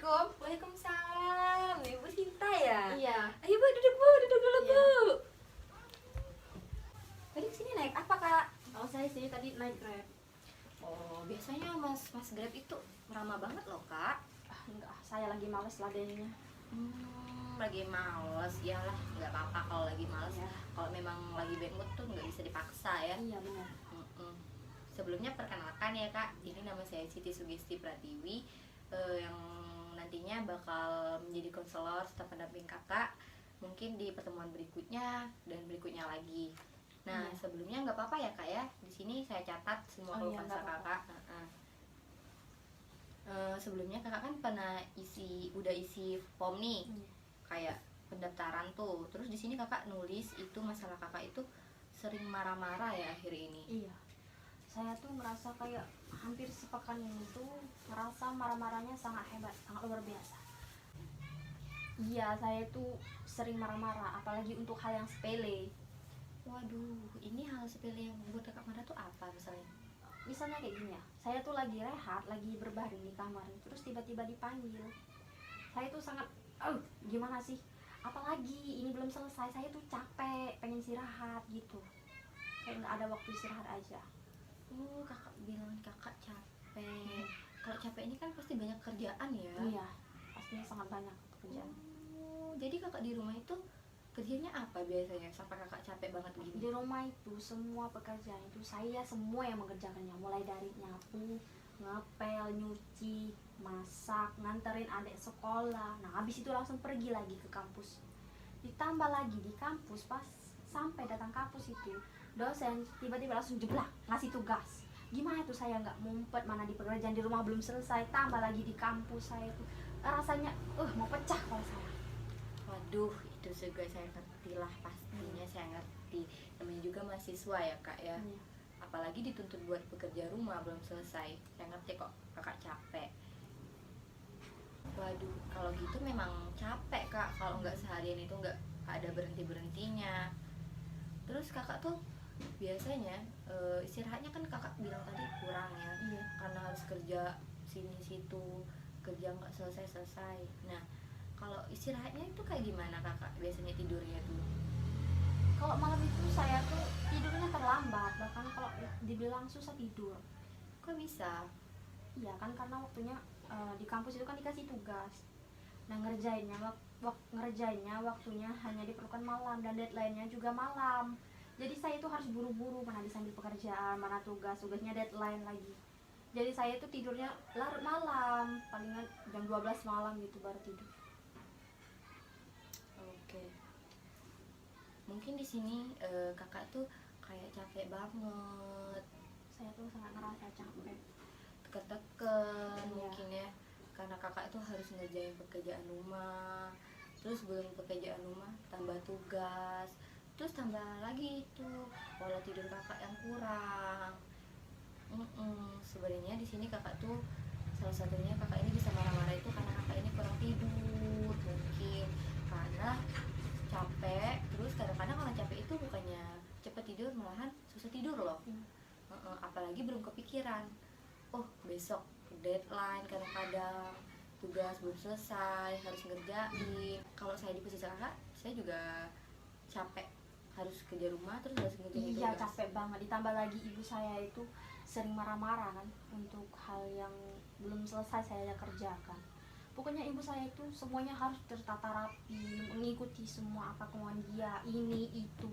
Assalamualaikum. Waalaikumsalam, Ibu Sinta ya? Iya. Ayo Bu, duduk dulu Iya. Bu. Tadi kesini naik apa Kak? Oh, saya sih tadi naik Grab. Oh, biasanya Mas Grab itu ramah banget loh Kak. Enggak, saya lagi males ladennya. Lagi males, iyalah nggak apa-apa kalau lagi males. Ya. Kalau memang lagi bad mood tuh nggak bisa dipaksa ya. Iya benar. Sebelumnya perkenalkan ya Kak, ini nama saya Siti Sugesti Pratiwi, yang nantinya bakal menjadi konselor serta pendamping Kakak mungkin di pertemuan berikutnya dan berikutnya lagi. Nah, Iya. sebelumnya nggak apa-apa ya Kak ya, di sini saya catat semua Oh, keluh iya, kesah nggak apa-apa. Kakak. Sebelumnya Kakak kan pernah udah isi form nih, kayak pendaftaran tuh. Terus di sini Kakak nulis itu masalah Kakak itu sering marah-marah ya akhir ini. Iya. Saya tuh merasa kayak hampir sepekan ini tuh merasa marah-marahnya sangat hebat, sangat luar biasa. Iya, saya tuh sering marah-marah, apalagi untuk hal yang sepele. Waduh, ini hal sepele yang membuat Kakak marah tuh apa misalnya? Misalnya kayak gini ya, saya tuh lagi rehat, lagi berbaring di kamar, terus tiba-tiba dipanggil. Saya tuh sangat, gimana sih? Apalagi ini belum selesai, saya tuh capek, pengen istirahat gitu. Kayak nggak ada waktu istirahat aja. Kakak bilang Kakak capek. Kalau capek ini kan pasti banyak kerjaan ya. Iya, pastinya sangat banyak pekerjaan. Jadi Kakak di rumah itu kerjanya apa biasanya sampai Kakak capek banget Di begini? rumah itu semua pekerjaan itu saya semua yang mengerjakannya, mulai dari nyapu, ngepel, nyuci, masak, nganterin adik sekolah. Nah, habis itu langsung pergi lagi ke kampus. Ditambah lagi di kampus, pas sampai datang kampus itu dosen tiba-tiba langsung jeblak ngasih tugas. Gimana tuh saya nggak ngumpet, mana di pekerjaan di rumah belum selesai, tambah lagi di kampus. Saya tuh rasanya mau pecah kalau saya. Waduh, itu juga saya ngerti lah, pastinya saya ngerti. Namanya juga mahasiswa ya Kak ya. Iya. Apalagi dituntut buat pekerja rumah belum selesai. Saya ngerti kok Kakak capek. Waduh, kalau gitu memang capek Kak. Kalau nggak seharian itu nggak ada berhenti-berhentinya. Terus Kakak tuh biasanya istirahatnya kan Kakak bilang tadi kurang ya. Iya. Karena harus kerja sini situ, kerja nggak selesai. Nah, kalau istirahatnya itu kayak gimana Kakak biasanya tidurnya tuh? Kalau malam itu saya tuh tidurnya terlambat, bahkan kalau dibilang susah tidur. Kok bisa? Iya kan, karena waktunya di kampus itu kan dikasih tugas. Nah, ngerjainnya waktunya hanya diperlukan malam dan deadline-nya juga malam. Jadi saya itu harus buru-buru, mana disambil pekerjaan, mana tugasnya deadline lagi. Jadi saya itu tidurnya larut malam, palingan jam 12 malam gitu baru tidur. Oke. Mungkin di sini Kakak tuh kayak capek banget, Saya tuh sangat ngerasa capek. tekan Iya. mungkin ya, karena Kakak itu harus ngerjain pekerjaan rumah, terus belum pekerjaan rumah tambah tugas, terus tambah lagi itu pola tidur Kakak yang kurang. Sebenarnya di sini Kakak tuh salah satunya Kakak ini bisa marah-marah itu karena Kakak ini kurang tidur, mungkin karena capek. Terus kadang-kadang kalau capek itu bukannya cepet tidur, malahan susah tidur loh. Apalagi belum kepikiran, besok deadline, kadang-kadang tugas belum selesai harus ngerjain. Kalau saya di posisi Kakak, saya juga capek, harus kerja rumah terus harus ngerjain Iya, tugas. capek banget. Ditambah lagi ibu saya itu sering marah-marah kan untuk hal yang belum selesai saya kerjakan. Pokoknya ibu saya itu semuanya harus tertata rapi, mengikuti semua apa kemauan dia, ini itu.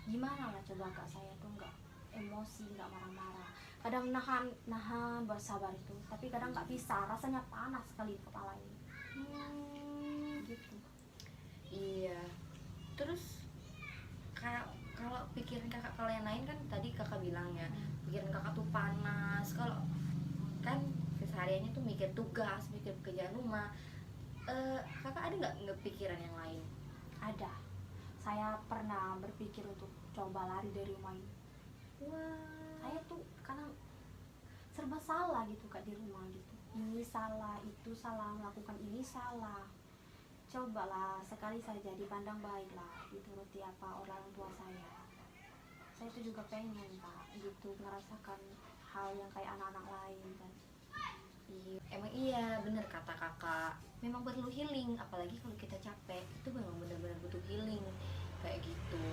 Gimana lah coba Kak, saya tuh nggak emosi, nggak marah-marah. Kadang nahan bersabar itu, tapi kadang nggak bisa. Rasanya panas sekali di kepala ini. Gitu. Iya. Terus kalau pikiran Kakak, kalau yang lain kan tadi Kakak bilang ya, pikiran Kakak tuh panas. Kalau kan kesehariannya tuh mikir tugas, mikir pekerjaan rumah. Kakak ada nggak pikiran yang lain? Ada. Saya pernah berpikir untuk coba lari dari rumah ini. Saya tuh karena serba salah gitu Kak di rumah gitu. Ini salah, itu salah, melakukan ini salah. Cobalah sekali saja dipandang baiklah, dituruti apa orang tua saya. Saya tuh juga pengen Kak gitu ngerasakan hal yang kayak anak-anak lain kan. Iya, emang iya bener kata kakak, memang perlu healing, apalagi kalau kita capek itu memang benar-benar butuh healing kayak gitu.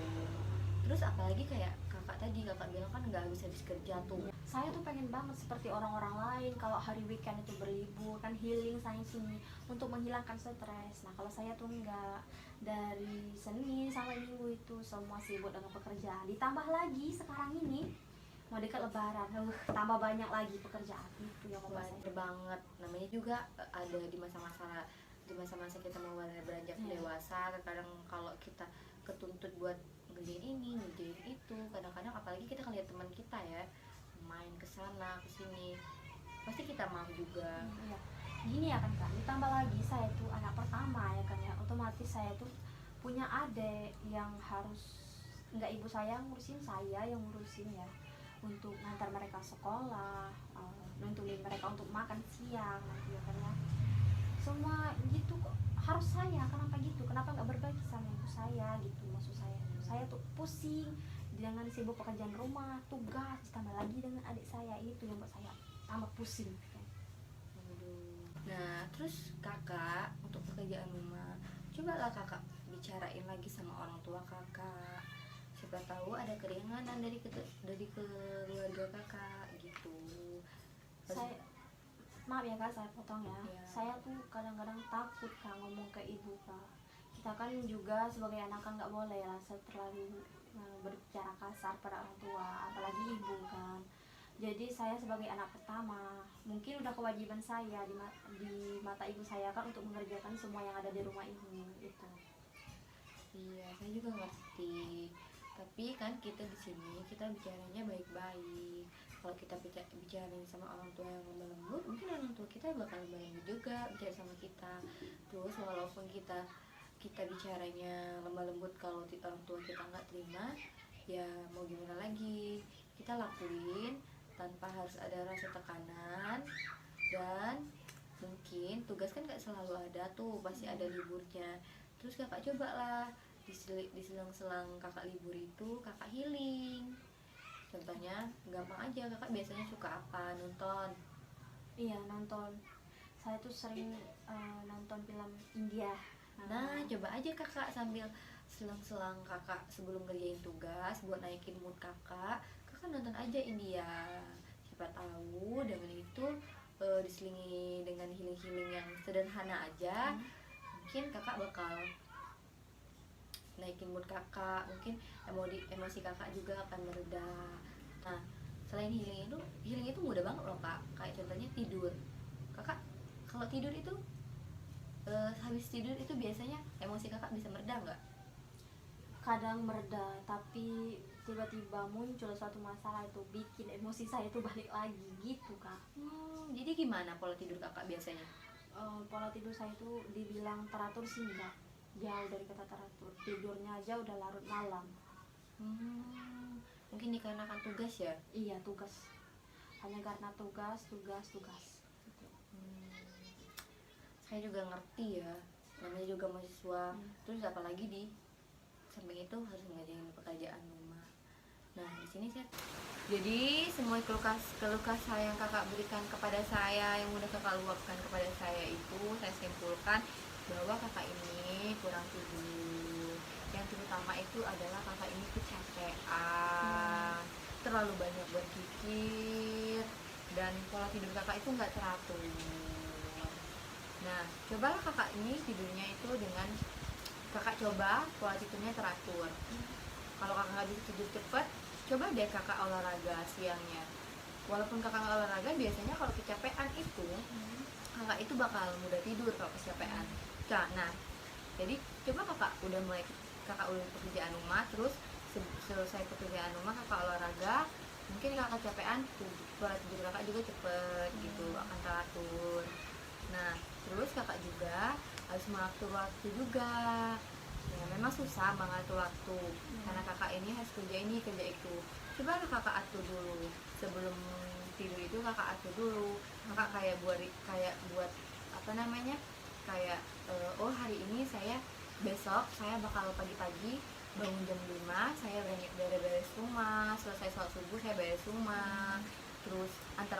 Terus apalagi kayak kakak tadi, kakak bilang kan nggak habis-habis kerja tuh. Saya tuh pengen banget seperti orang-orang lain kalau hari weekend itu berlibur kan, healing sana sini untuk menghilangkan stres. Nah kalau saya tuh enggak, dari Senin sampai Minggu itu semua sibuk dengan pekerjaan, ditambah lagi sekarang ini mau dekat Lebaran, tambah banyak lagi pekerjaan. Itu yang membuat saya Bener banget, namanya juga ada di masa-masa kita mau beranjak dewasa, terkadang kalau kita ketuntut buat ngerjain ini ngerjain itu, kadang-kadang apalagi kita ngeliat teman kita ya main ke sana ke sini, pasti kita mau juga. Iya. Gini ya kan kak, ditambah lagi saya tuh anak pertama ya kan ya, otomatis saya tuh punya adik yang harus, nggak ibu saya ngurusin, saya yang ngurusin ya, untuk ngantar mereka sekolah, nuntunin mereka untuk makan siang nanti ya kan ya, semua gitu kok harus saya, kenapa gitu, kenapa nggak berbagi sama ibu saya gitu, maksud saya tuh pusing dengan sibuk pekerjaan rumah, tugas, ditambah lagi dengan adik saya, itu yang buat saya tambah pusing. Aduh. Nah terus kakak untuk pekerjaan rumah, cobalah kakak bicarain lagi sama orang tua kakak, siapa tahu ada keringanan dari keluarga kakak gitu. Saya, maaf ya kak saya potong ya, Iya. saya tuh kadang-kadang takut kak ngomong ke ibu kak, kita kan juga sebagai anak kan nggak boleh lah terlalu berbicara kasar pada orang tua, apalagi ibu kan. Jadi saya sebagai anak pertama mungkin udah kewajiban saya di mata ibu saya kan untuk mengerjakan semua yang ada di rumah ini itu. Iya, saya juga ngerti. Tapi kan kita di sini kita bicaranya baik-baik. Kalau kita bicarain sama orang tua yang lemah lembut, mungkin orang tua kita bakal lemah lembut juga bicara sama kita. Terus walaupun kita bicaranya lemah lembut, kalau orang tua kita nggak terima, ya mau gimana lagi? Kita lakuin tanpa harus ada rasa tekanan. Dan mungkin tugas kan nggak selalu ada tuh, pasti ada liburnya. Terus kakak cobalah di selang-selang kakak libur itu kakak healing. Contohnya gampang aja, kakak biasanya suka apa? Nonton. Iya nonton, saya tuh sering nonton film India. Nah coba aja kakak sambil selang-selang kakak sebelum ngerjain tugas, buat naikin mood kakak nonton aja India. Siapa tahu dengan itu diselingi dengan healing-healing yang sederhana aja, mungkin kakak bakal naikin mood kakak, mungkin emosi kakak juga akan mereda. Nah selain healing itu mudah banget loh kak, kayak contohnya tidur. Kakak kalau tidur itu habis tidur itu biasanya emosi kakak bisa mereda nggak? Kadang mereda, tapi tiba-tiba muncul suatu masalah itu bikin emosi saya itu balik lagi gitu kak. Jadi gimana pola tidur kakak biasanya? Pola tidur saya itu dibilang teratur sih enggak, jauh dari kata teratur, tidurnya aja udah larut malam. Mungkin dikarenakan tugas ya. Iya tugas, hanya karena tugas gitu. Saya juga ngerti ya, namanya juga mahasiswa. Terus apalagi di samping itu harus ngerjain pekerjaan rumah. Nah di sini jadi semua keluh kesah yang kakak berikan kepada saya, yang udah kakak luapkan kepada saya itu, saya simpulkan bahwa kakak ini kurang tidur. Yang terutama itu adalah kakak ini kecapean, terlalu banyak berpikir, dan pola tidur kakak itu nggak teratur. Nah cobalah kakak ini tidurnya itu dengan kakak coba pola tidurnya teratur. Kalau kakak nggak bisa tidur cepat, coba deh kakak olahraga siangnya. Walaupun kakak nggak olahraga, biasanya kalau kecapean itu kakak itu bakal mudah tidur kalau kecapean. Nah jadi coba kakak udah pekerjaan rumah, terus selesai pekerjaan rumah kakak olahraga, mungkin kakak kecapean, pola tidur kakak juga cepet gitu, akan teratur. Nah terus kakak juga harus mengatur waktu juga. Ya memang susah mengatur waktu, karena kakak ini harus kerja ini kerja itu. Coba kakak atur dulu sebelum tidur itu, kakak atur dulu. Kakak kayak buat apa namanya, kayak oh hari ini besok saya bakal pagi-pagi bangun jam 5, saya beres rumah, selesai sholat subuh saya beres rumah. terus antar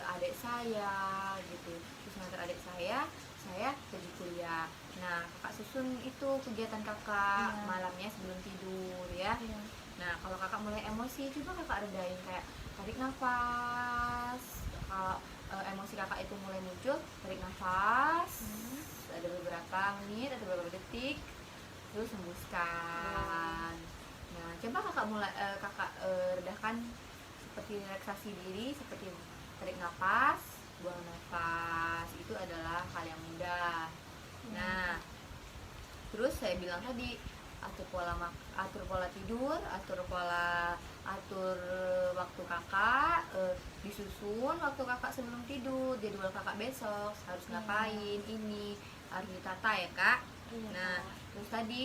adik saya gitu, terus antar adik saya pergi kuliah. Nah kakak susun itu kegiatan kakak Iya. malamnya sebelum tidur ya. Iya. Nah kalau kakak mulai emosi, coba kakak redain, kayak tarik nafas. Kalau emosi kakak itu mulai muncul, tarik nafas, ada beberapa menit atau beberapa detik, terus hembuskan. Nah coba kakak mulai redahkan seperti relaksasi diri, seperti tarik nafas, buang nafas, itu adalah hal yang mudah. Nah terus saya bilang tadi, atur pola tidur, atur waktu kakak, disusun waktu kakak sebelum tidur, jadwal kakak besok harus ngapain, ini harus ditata ya kak. Iya, Nah Kak. terus tadi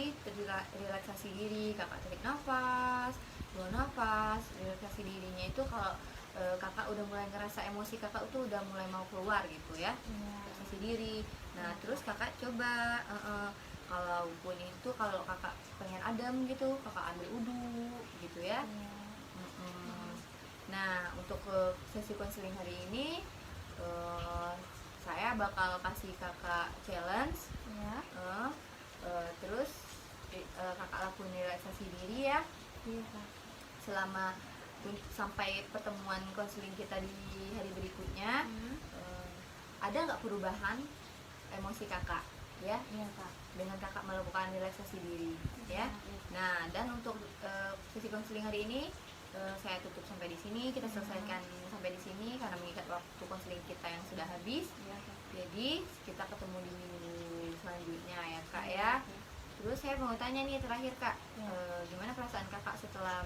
relaksasi diri, kakak tarik nafas, buang nafas. Relaksasi dirinya itu kalau kakak udah mulai ngerasa emosi kakak tuh udah mulai mau keluar gitu ya, Iya. relaksasi diri. Nah terus kakak coba, kalaupun itu kalau kakak pengen adem gitu, kakak ambil wudhu gitu ya. Iya. Nah untuk sesi konseling hari ini, saya bakal kasih kakak challenge, Iya. terus kakak lakuin relaksasi diri ya Iya, Kak. selama sampai pertemuan konseling kita di hari berikutnya. Ada nggak perubahan emosi kakak ya Iya, Kak. dengan kakak melakukan relaksasi diri ya. Iya. Nah dan untuk sesi konseling hari ini saya tutup sampai di sini, kita selesaikan sampai di sini karena mengikat waktu konseling kita yang sudah habis. Iya, Kak. Jadi kita ketemu di minggu selanjutnya ya kak ya. Terus saya mau tanya nih terakhir kak, Ya. gimana perasaan kakak setelah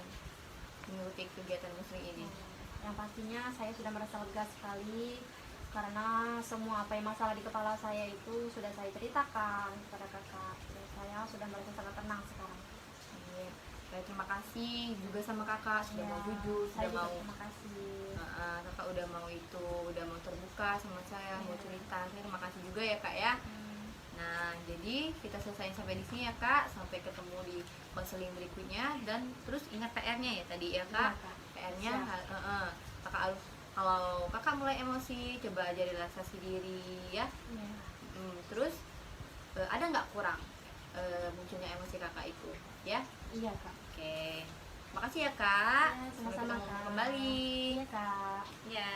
mengikuti kegiatan konseling ini? Yang pastinya saya sudah merasa lega sekali karena semua apa yang masalah di kepala saya itu sudah saya ceritakan kepada kakak. Dan saya sudah merasa sangat tenang sekarang. Iya. Baik, terima kasih juga sama kakak sudah mau jujur, Saya sudah juga mau terima kasih. kakak udah mau udah mau terbuka sama saya, mau Iya. cerita. Saya terima kasih juga ya kak ya. Nah jadi kita selesai sampai di sini ya kak, sampai ketemu di konseling berikutnya. Dan terus ingat PR-nya ya tadi ya kak. Iya, Kak. PR-nya Siap. kakak harus, kalau kakak mulai emosi coba aja relaksasi diri ya. Iya. Terus ada nggak kurang munculnya emosi kakak itu ya. Iya, Kak. Oke, makasih ya kak. Ya, Sampai sama-sama, ketemu Kak. kembali. Iya, Kak. Ya.